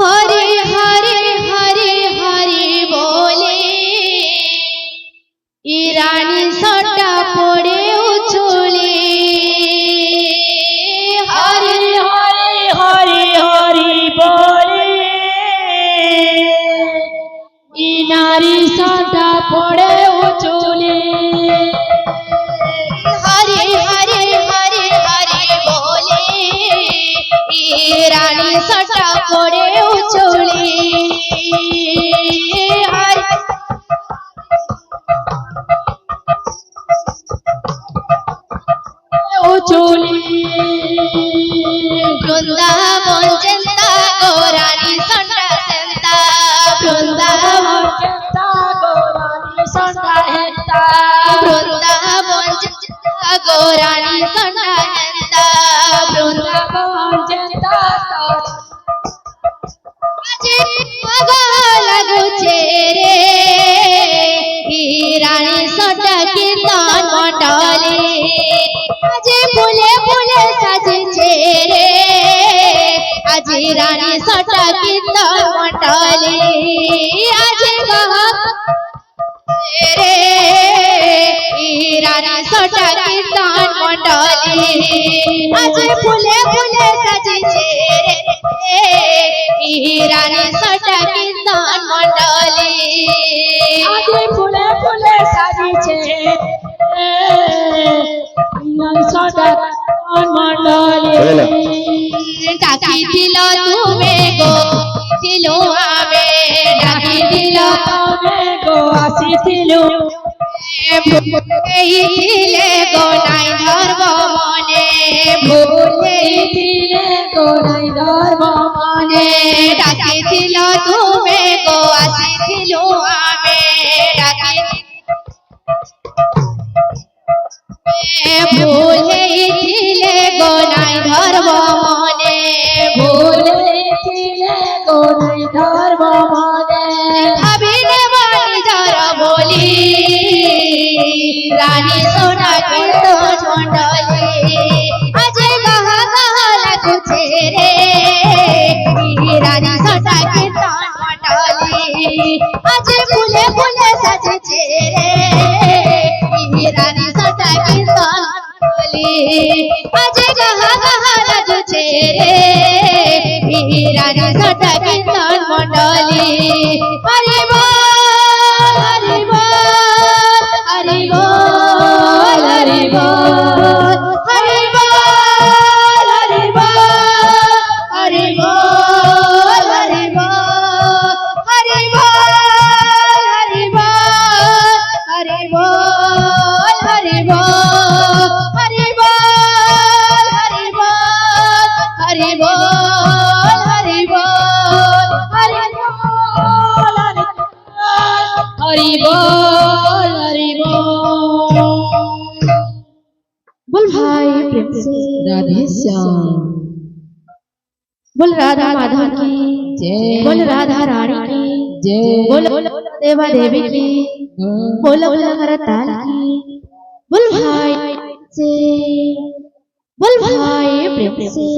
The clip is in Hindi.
हरे हरे हरे हरे बोले ईरानी सटा पड़े उछले हरे हरे हरे हरे बोले नारी सटा पड़े उछले हरे हरे हरे हरे बोले ईरानी सटा पड़े उछले वृंदावन जनता गौरानी संता संता वृंदावन जनता गौरानी संता हेता वृंदावन जनता गौरानी संता संता वृंदावन जनता आज लगुचे रे ईरानी संता कीर्तन मंडली आज फूले फूले सजছে रे आज रानी सटा कीर्तन मंडली आज रे रानी सटा कीर्तन मंडली आज फूले फूले सजছে रे रानी सटा कीर्तन मंडली आज फूले फूले सजছে ডাকি দিল তুমি গো দিল আমি ডাকি দিল তুমি গো আসিছিল ভুলেই দিলে গো নাই ধর্ম মনে ভুলেই দিলে গো নাই ধর্ম মনে ডাকি দিল তুমি গো আসিছিল আমি ডাকি ভুলেই দিলে গো নাই ধর্ম মনে ভুলেছিলে গো নাই ধর্ম মনে ভাবিলে বাণী জর বলি রানী সোনা কীর্তন মন্ডলী আজ গাহা গাহা লাগুছে রে রানী সোনা কীর্তন মন্ডলী আজ ফুলে ফুলে সাজছে রে রানী সোনা কীর্তন মন্ডলী আজ গাহা গাহা লাগুছে রে রানী সোনা কীর্তন মন্ডলী হরি বল হরি বল হরি বল হরি বল হরি বল হরি বল হরি বল হরি বল হরি বল হরি বল হরি বল হরি বল হরি বল হরি বল হরি বল হরি বল হরি বল হরি বল बोल भाई प्रेम से राधे श्याम बोल राधा माधव की जय बोल राधा रानी की जय बोल देवा देवी की बोल करताल की बोल भाई से बोल भाई प्रेम से